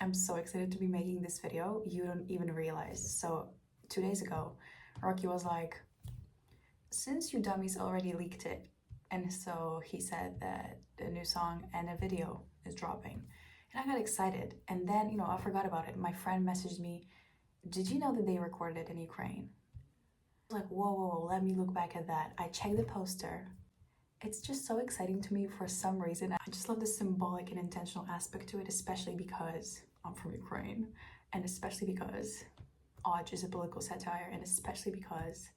I'm so excited to be making this video. You don't even realize. So 2 days ago, Rocky was like, since you dummies already leaked it, and so he said that a new song and a video is dropping. And I got excited. And then, you know, I forgot about it. My friend messaged me, did you know that they recorded it in Ukraine? I was like, whoa, let me look back at that. I checked the poster. It's just so exciting to me for some reason. I just love the symbolic and intentional aspect to it, especially because I'm from Ukraine, and especially because AWGE is a political satire, and especially because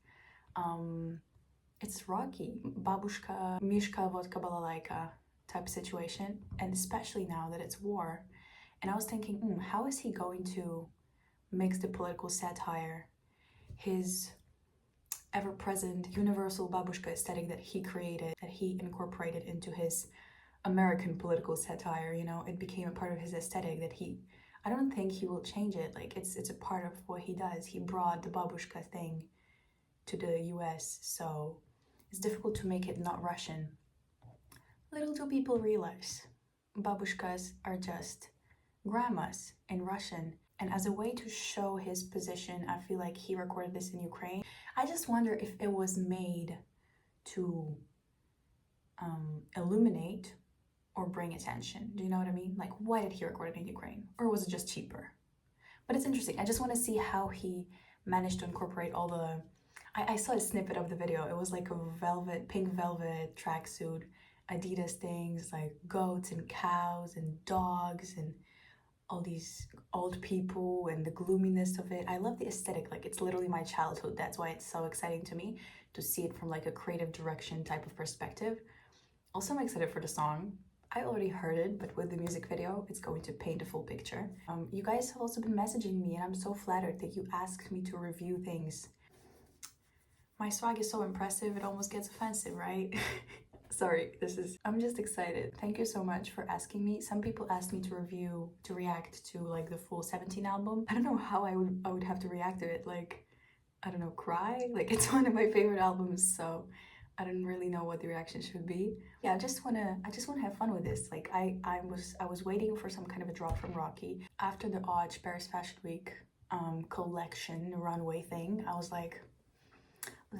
it's Rocky, babushka, mishka, vodka, balalaika type situation, and especially now that it's war. And I was thinking, how is he going to mix the political satire, his ever-present universal babushka aesthetic that he created, that he incorporated into his American political satire, you know, it became a part of his aesthetic that I don't think he will change it. Like, it's a part of what he does. He brought the babushka thing to the US, so it's difficult to make it not Russian. Little do people realize, babushkas are just grandmas in Russian. And as a way to show his position, I feel like he recorded this in Ukraine. I just wonder if it was made to illuminate or bring attention. Do you know what I mean? Like, why did he record it in Ukraine? Or was it just cheaper? But it's interesting. I just want to see how he managed to incorporate all the... I saw a snippet of the video. It was like a pink velvet tracksuit, Adidas things, like goats and cows and dogs and all these old people and the gloominess of it. I love the aesthetic. Like, it's literally my childhood. That's why it's so exciting to me to see it from like a creative direction type of perspective. Also, I'm excited for the song. I already heard it, but with the music video, it's going to paint a full picture. You guys have also been messaging me, and I'm so flattered that you asked me to review things. My swag is so impressive, it almost gets offensive, right? Sorry, I'm just excited. Thank you so much for asking me. Some people asked me to react to like the full 17 album. I don't know how I would have to react to it. Like, I don't know, cry? Like, it's one of my favorite albums, so I don't really know what the reaction should be. Yeah, I just wanna have fun with this. Like, I was waiting for some kind of a drop from Rocky. After the AWGE Paris Fashion Week collection runway thing, I was like,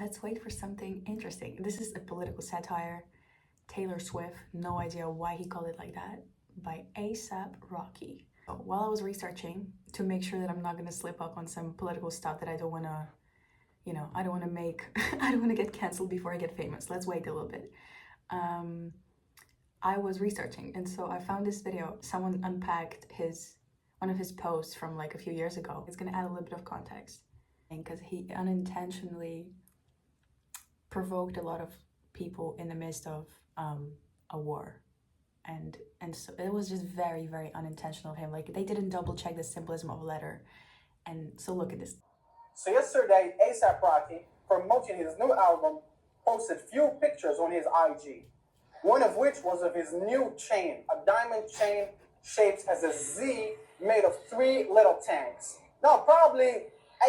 let's wait for something interesting. This is a political satire. TAILOR SWIF, no idea why he called it like that, by ASAP Rocky. So while I was researching to make sure that I'm not gonna slip up on some political stuff that I don't wanna, you know, I don't wanna get canceled before I get famous. Let's wait a little bit. I was researching, and so I found this video. Someone unpacked one of his posts from like a few years ago. It's gonna add a little bit of context, because he unintentionally provoked a lot of people in the midst of a war, and so it was just very, very unintentional of him. Like, they didn't double check the symbolism of a letter. And so look at this. So yesterday, ASAP Rocky, promoting his new album, posted few pictures on his IG, one of which was of his new chain, a diamond chain shaped as a Z made of 3 little tanks. Now, probably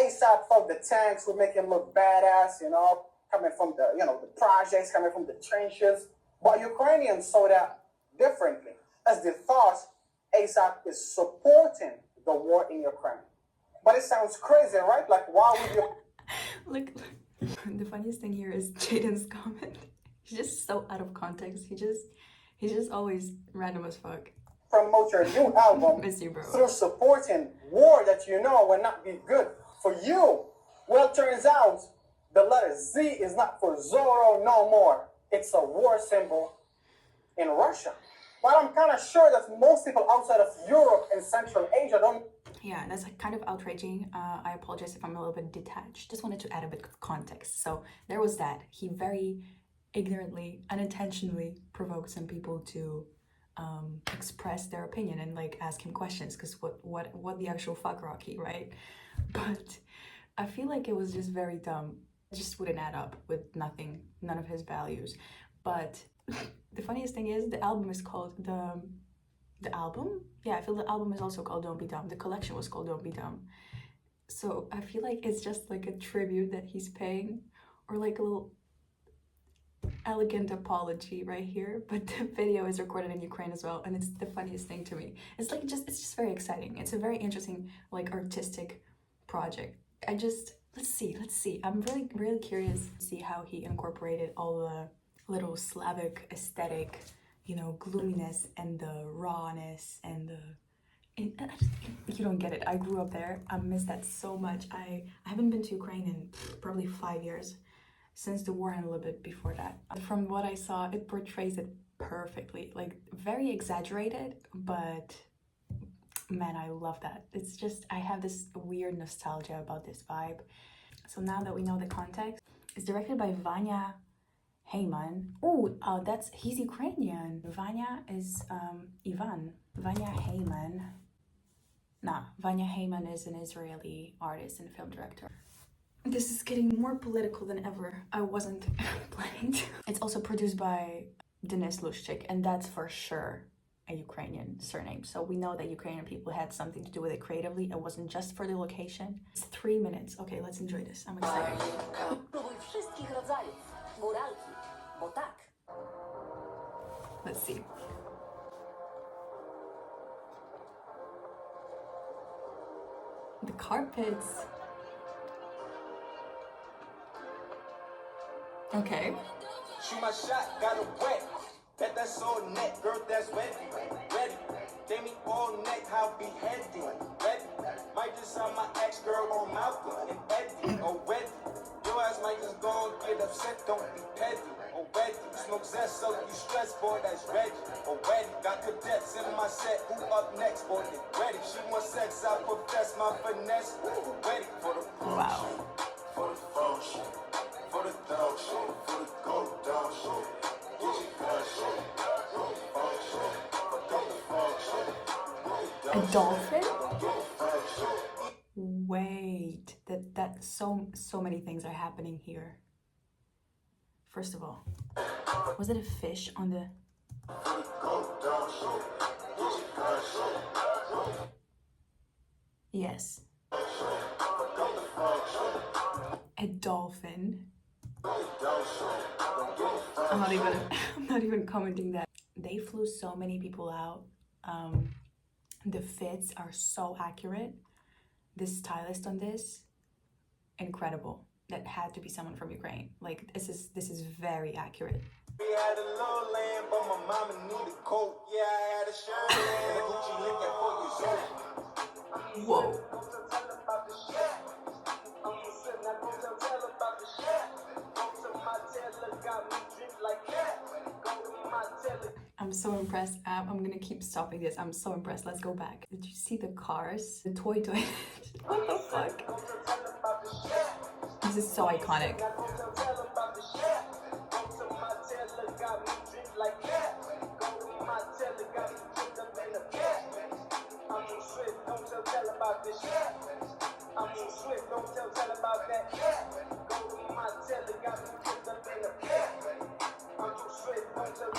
ASAP thought the tanks would make him look badass, you know, coming from the, you know, the projects, coming from the trenches. But Ukrainians saw that differently, as they thought ASAP is supporting the war in Ukraine. But it sounds crazy, right? Like, why would you... Look, the funniest thing here is Jaden's comment. He's just so out of context. He's just always random as fuck. Promote your new album Miss you, bro. Through supporting war that you know will not be good for you. Well, turns out the letter Z is not for Zorro no more. It's a war symbol in Russia. But I'm kind of sure that most people outside of Europe and Central Asia don't... Yeah, that's like kind of outraging. I apologize if I'm a little bit detached. Just wanted to add a bit of context. So there was that. He very ignorantly, unintentionally provoked some people to express their opinion and like ask him questions, because what the actual fuck, Rocky, right? But I feel like it was just very dumb. It just wouldn't add up with none of his values. But the funniest thing is the album is called the album? Yeah, I feel the album is also called Don't Be Dumb. The collection was called Don't Be Dumb. So I feel like it's just like a tribute that he's paying, or like a little elegant apology right here, but the video is recorded in Ukraine as well, and it's the funniest thing to me. It's like it's just very exciting. It's a very interesting, like, artistic project. Let's see. I'm really curious to see how he incorporated all the little Slavic aesthetic, you know, gloominess and the rawness and the. You don't get it. I grew up there. I miss that so much. I haven't been to Ukraine in probably 5 years, since the war and a little bit before that. From what I saw, it portrays it perfectly. Like, very exaggerated, but man, I love that. It's just, I have this weird nostalgia about this vibe. So now that we know the context, it's directed by Vanya Heyman. He's Ukrainian. Vanya is Ivan. Vanya Heyman. Vanya Heyman is an Israeli artist and film director. This is getting more political than ever. I wasn't planning to. It's also produced by Denis Lushchik, and that's for sure a Ukrainian surname. So we know that Ukrainian people had something to do with it creatively. It wasn't just for the location. It's 3 minutes. Okay, let's enjoy this. I'm excited. Let's see. The carpets. Okay. Shoot my shot, got it wet. Bet that's all net, girl, that's wet. Ready. Gave me all neck, how beheading. Ready. Might just have my ex girl on Malcolm and Eddie. Oh, ready. Your ass might just go and get upset, don't be petty. Already. Smoke zest, so you stress, boy, that's ready. Already. Got cadets in my set, who up next, boy, get ready. She wants sex, I profess my finesse. Ready for the Wow. For the phone shit. For the dog shit, for the go down shit, get your gun shit, phone shit, got the phone shit. A dolphin? Wait, that so many things are happening here. First of all, was it a fish on the? Yes. A dolphin. I'm not even commenting that. They flew so many people out. The fits are so accurate. The stylist on this, incredible. That had to be someone from Ukraine. Like, this is very accurate. We had a little land, but my mama needed coat. Yeah, I had a shirt and a Gucci link at 4 years old. Whoa. I'm so impressed. I'm gonna keep stopping this. I'm so impressed. Let's go back. Did you see the cars? The toy toilet. What the fuck? This is so iconic.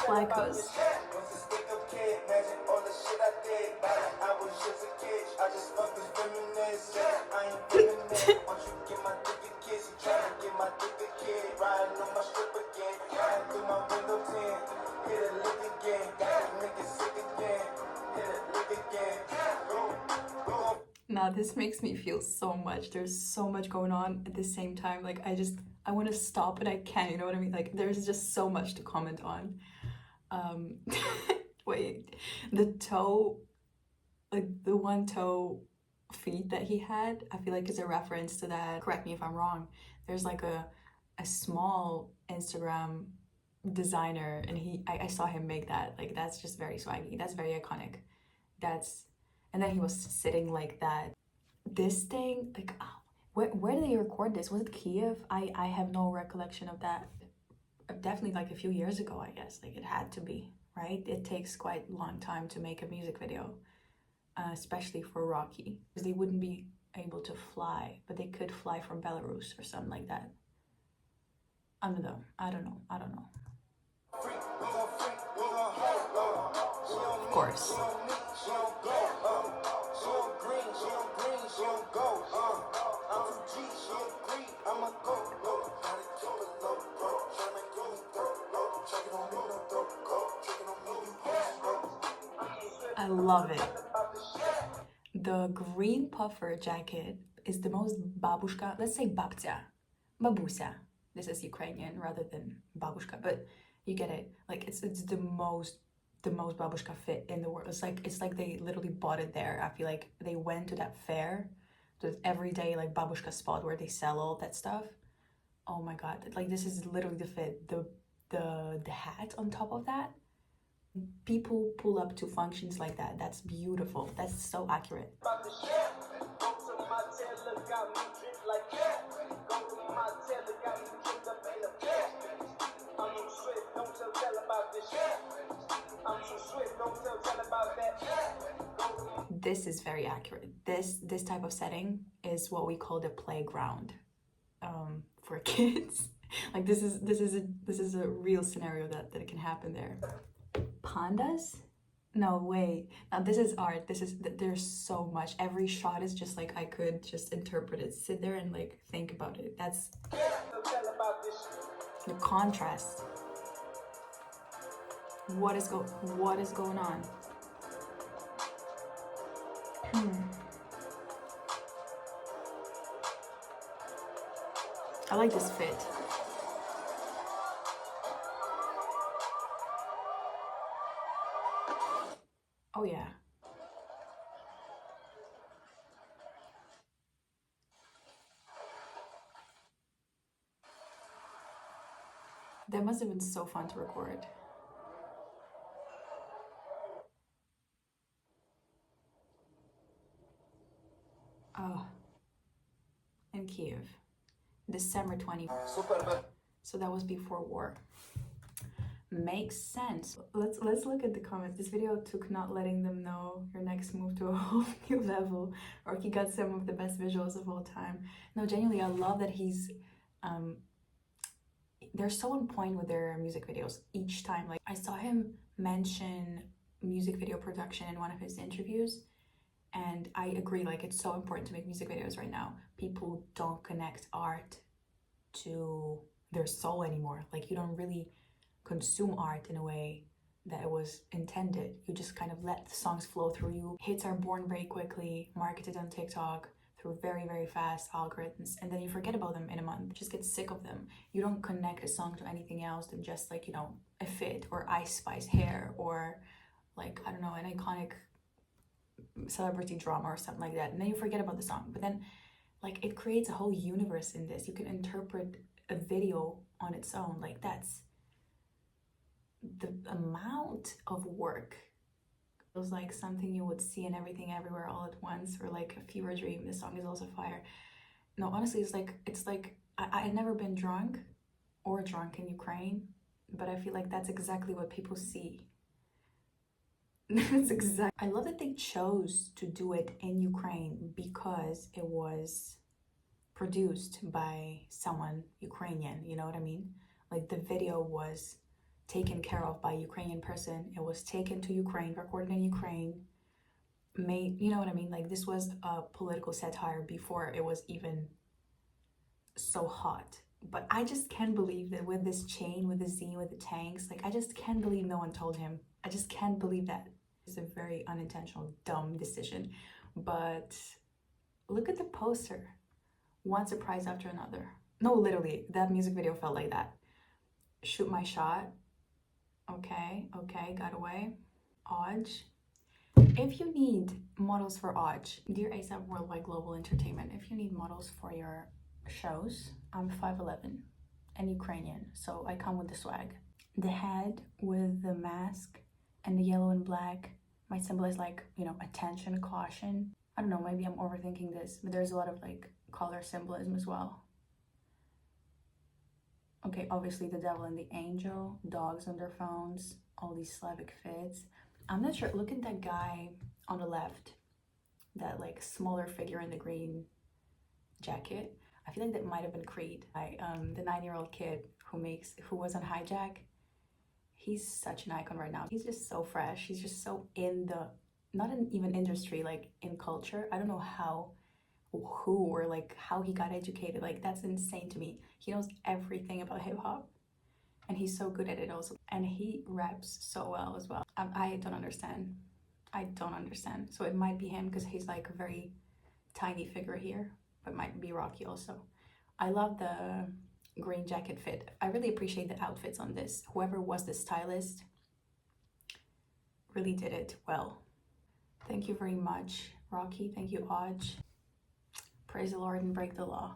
Lycos. Now this makes me feel so much. There's so much going on at the same time. Like, I want to stop, but I can't, you know what I mean? Like, there's just so much to comment on. Wait, the toe, like the one toe feet that he had, I feel like is a reference to that. Correct me if I'm wrong. There's like a small Instagram designer, and I saw him make that. Like, that's just very swaggy. That's very iconic. And then he was sitting like that. This thing, like, where did they record this? Was it Kiev? I have no recollection of that. Definitely like a few years ago, I guess. Like, it had to be, right? It takes quite a long time to make a music video, especially for Rocky, because they wouldn't be able to fly, but they could fly from Belarus or something like that. I don't know. Of course. I love it. The green puffer jacket is the most babushka, let's say babcia, babusia. This is Ukrainian rather than babushka, but you get it. Like it's the most babushka fit in the world. It's like they literally bought it there. I feel like they went to that fair, the everyday like babushka spot where they sell all that stuff. Oh my god, like this is literally the fit. The hat on top of that. People pull up to functions like that. That's beautiful. That's so accurate. This is very accurate. This type of setting is what we call the playground for kids. Like this is a real scenario that can happen there. Pandas? No way. Now this is art. There's so much. Every shot is just like I could just interpret it. Sit there and like think about it. That's the contrast. What is going on? I like this fit. Oh yeah. That must have been so fun to record. Oh, in Kiev, December 20. So that was before war. Makes sense. Let's look at the comments. This video took not letting them know your next move to a whole new level, or he got some of the best visuals of all time. No, genuinely, I love that he's they're so on point with their music videos each time. Like I saw him mention music video production in one of his interviews, and I agree, like it's so important to make music videos right now. People don't connect art to their soul anymore. Like you don't really consume art in a way that it was intended. You just kind of let the songs flow through you. Hits are born very quickly, marketed on TikTok through very, very fast algorithms, and then you forget about them in a month. Just get sick of them. You don't connect a song to anything else than just like, you know, a fit or Ice Spice hair or like, I don't know, an iconic celebrity drama or something like that. And then you forget about the song. But then like it creates a whole universe in this. You can interpret a video on its own. Like that's the amount of work. It was like something you would see in Everything Everywhere All at Once, or like a fever dream. This song is also fire. No, honestly, it's like I had never been drunk in Ukraine, but I feel like that's exactly what people see. That's exactly. I love that they chose to do it in Ukraine because it was produced by someone Ukrainian, you know what I mean? Like the video was taken care of by a Ukrainian person. It was taken to Ukraine, recorded in Ukraine, made, you know what I mean? Like this was a political satire before it was even so hot. But I just can't believe that with this chain, with the Z, with the tanks, like I just can't believe no one told him. I just can't believe that. It's a very unintentional, dumb decision. But look at the poster. One surprise after another. No, literally, that music video felt like that. Shoot my shot. Okay, got away. AWGE. If you need models for AWGE, dear ASAP Worldwide Global Entertainment, if you need models for your shows, I'm 5'11" and Ukrainian, so I come with the swag. The head with the mask and the yellow and black might symbolize like, you know, attention, caution. I don't know, maybe I'm overthinking this, but there's a lot of like color symbolism as well. Okay, obviously the devil and the angel, dogs on their phones, all these Slavic fits. I'm not sure, look at that guy on the left, that like smaller figure in the green jacket. I feel like that might have been Creed. The 9-year-old kid who was on Hijack. He's such an icon right now. He's just so fresh. He's just so in the, not in even industry, like in culture. I don't know who or like how he got educated. Like that's insane to me. He knows everything about hip hop and he's so good at it also. And he raps so well as well. I don't understand. I don't understand. So it might be him because he's like a very tiny figure here, but might be Rocky also. I love the green jacket fit. I really appreciate the outfits on this. Whoever was the stylist really did it well. Thank you very much, Rocky. Thank you, AWGE. Praise the Lord and break the law.